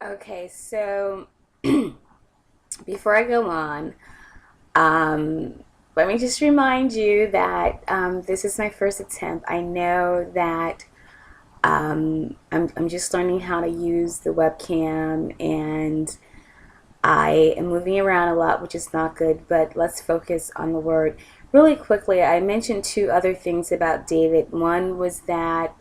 Okay, so before I go on, let me just remind you that this is my first attempt. I know that I'm just learning how to use the webcam and I am moving around a lot, which is not good, but let's focus on the word. Really quickly, I mentioned two other things about David. One was that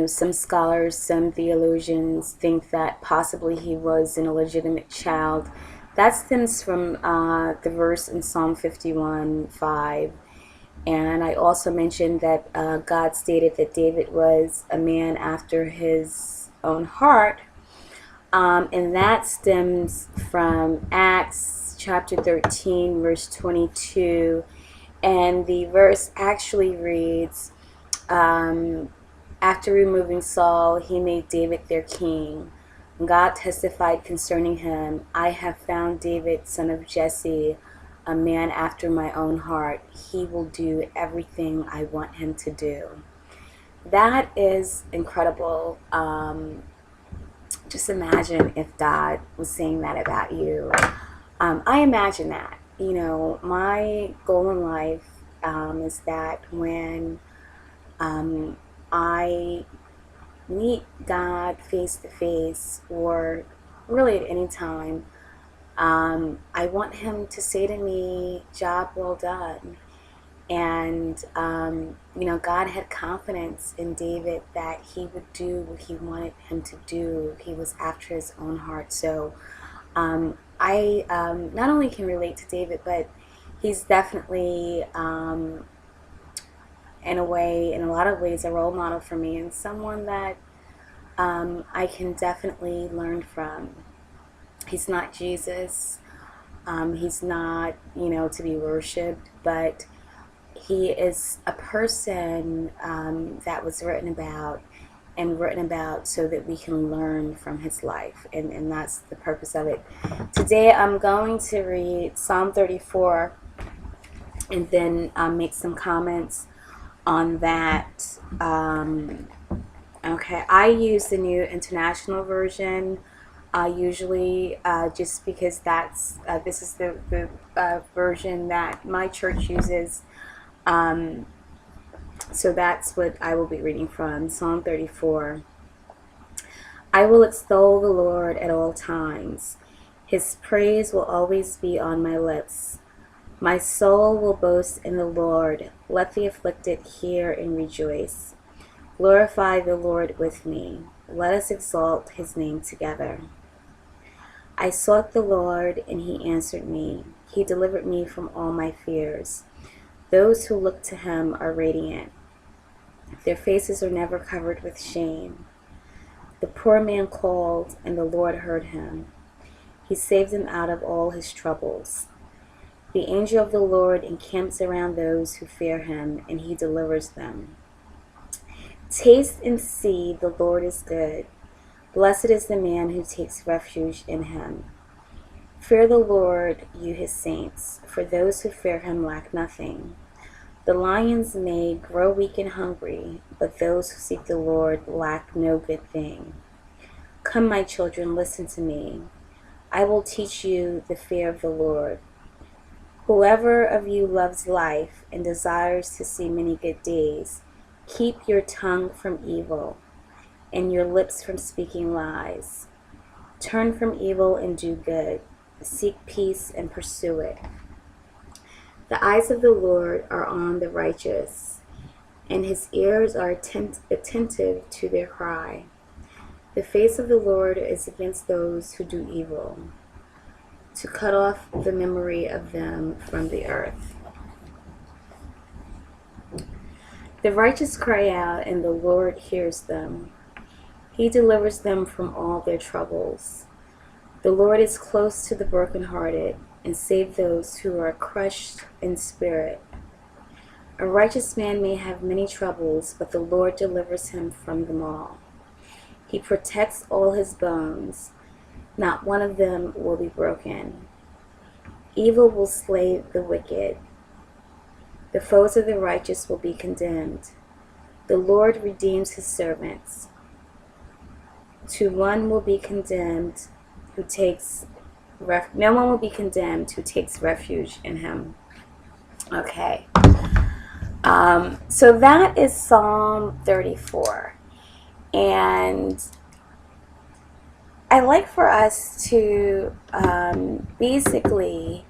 some scholars, some theologians think that possibly he was an illegitimate child. That stems from the verse in Psalm 51:5. And I also mentioned that God stated that David was a man after his own heart. And that stems from Acts chapter 13, verse 22. And the verse actually reads, after removing Saul, he made David their king. God testified concerning him, I have found David, son of Jesse, a man after my own heart. He will do everything I want him to do. That is incredible. Just imagine if God was saying that about you. I imagine that. My goal in life is that when I meet God face to face, or really at any time, I want Him to say to me, "Job well done." And, God had confidence in David that he would do what he wanted him to do. He was after his own heart. So I not only can relate to David, but he's definitely, in a lot of ways, a role model for me and someone that I can definitely learn from. He's not Jesus. He's not, to be worshipped, but he is a person that was written about so that we can learn from his life. And that's the purpose of it. Today I'm going to read Psalm 34 and then make some comments on that. Okay, I use the New International Version usually, just because this is the version that my church uses. So that's what I will be reading from Psalm 34. I will extol the Lord at all times. His praise will always be on my lips. My soul will boast in the Lord. Let the afflicted hear and rejoice. Glorify the Lord with me. Let us exalt his name together. I sought the Lord, and he answered me. He delivered me from all my fears. Those who look to him are radiant. Their faces are never covered with shame. The poor man called, and the Lord heard him. He saved him out of all his troubles. The angel of the Lord encamps around those who fear him, and he delivers them. Taste and see the Lord is good. Blessed is the man who takes refuge in him. Fear the Lord, you his saints, for those who fear him lack nothing. The lions may grow weak and hungry, but those who seek the Lord lack no good thing. Come, my children, listen to me. I will teach you the fear of the Lord. Whoever of you loves life and desires to see many good days, keep your tongue from evil and your lips from speaking lies. Turn from evil and do good. Seek peace and pursue it. The eyes of the Lord are on the righteous, and his ears are attentive to their cry. The face of the Lord is against those who do evil, to cut off the memory of them from the earth. The righteous cry out, and the Lord hears them. He delivers them from all their troubles. The Lord is close to the brokenhearted and saves those who are crushed in spirit. A righteous man may have many troubles, but the Lord delivers him from them all. He protects all his bones. Not one of them will be broken. Evil will slay the wicked. The foes of the righteous will be condemned. The Lord redeems his servants. To one will be condemned who takes no one will be condemned who takes refuge in him. Okay. So that is Psalm 34. And I like for us to basically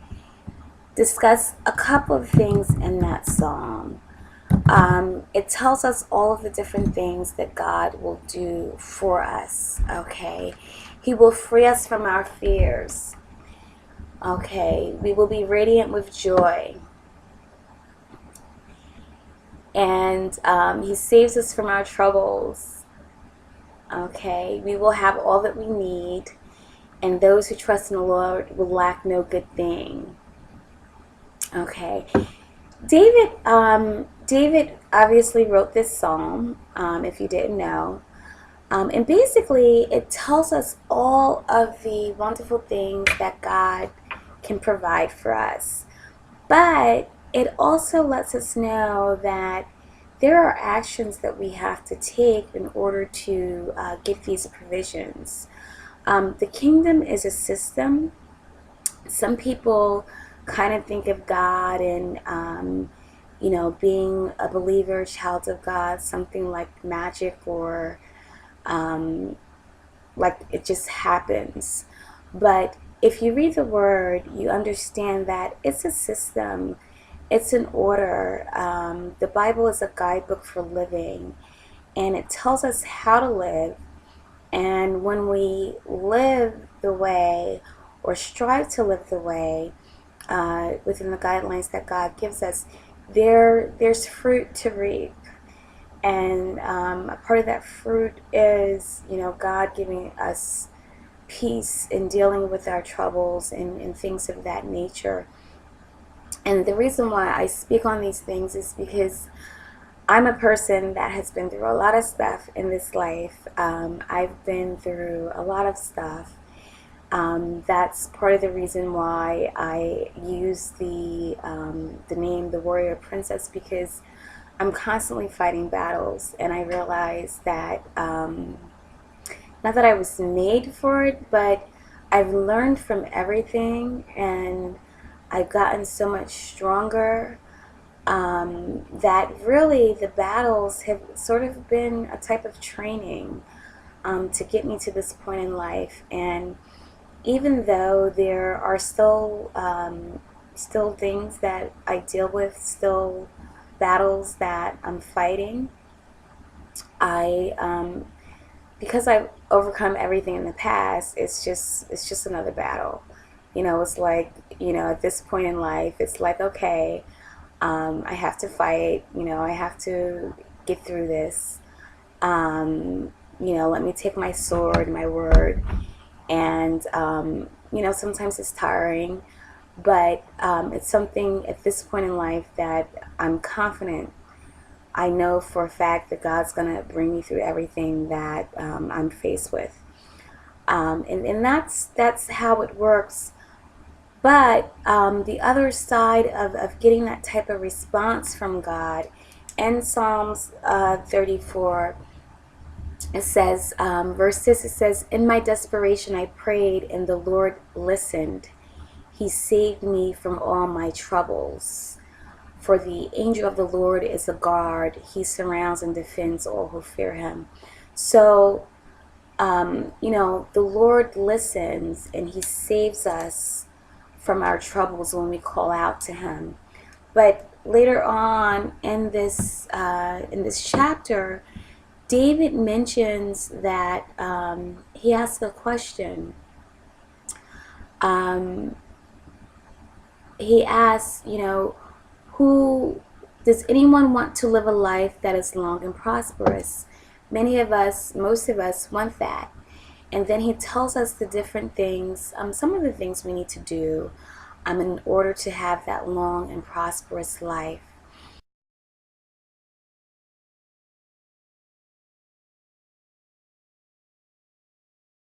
discuss a couple of things in that psalm. It tells us all of the different things that God will do for us, okay? He will free us from our fears, okay? We will be radiant with joy. And He saves us from our troubles, okay? We will have all that we need, and those who trust in the Lord will lack no good thing, okay? David obviously wrote this psalm, if you didn't know. And basically, it tells us all of the wonderful things that God can provide for us. But it also lets us know that there are actions that we have to take in order to get these provisions. The kingdom is a system. Some people kind of think of God and, being a believer, child of God, something like magic or like it just happens. But if you read the word, you understand that it's a system, it's an order. The Bible is a guidebook for living, and it tells us how to live. And when we live the way or strive to live the way within the guidelines that God gives us, there's fruit to reap. And a part of that fruit is, God giving us peace in dealing with our troubles and things of that nature. And the reason why I speak on these things is because I'm a person that has been through a lot of stuff in this life. I've been through a lot of stuff. That's part of the reason why I use the name the Warrior Princess, because I'm constantly fighting battles, and I realize that not that I was made for it, but I've learned from everything, and I've gotten so much stronger that really the battles have sort of been a type of training to get me to this point in life. And even though there are still things that I deal with, still battles that I'm fighting, because I've overcome everything in the past, it's just another battle. It's like, at this point in life, it's like, okay, I have to fight, I have to get through this. Let me take my sword, my word, and, sometimes it's tiring, but it's something at this point in life that I'm confident. I know for a fact that God's going to bring me through everything that I'm faced with. And that's how it works. But the other side of getting that type of response from God, in Psalms 34, it says, verse 6, it says, "In my desperation I prayed, and the Lord listened. He saved me from all my troubles. For the angel of the Lord is a guard. He surrounds and defends all who fear him." So, the Lord listens, and he saves us from our troubles when we call out to him. But later on in this chapter, David mentions that he asks a question. He asks, who does anyone want to live a life that is long and prosperous? Many of us, most of us want that. And then he tells us the different things, some of the things we need to do in order to have that long and prosperous life.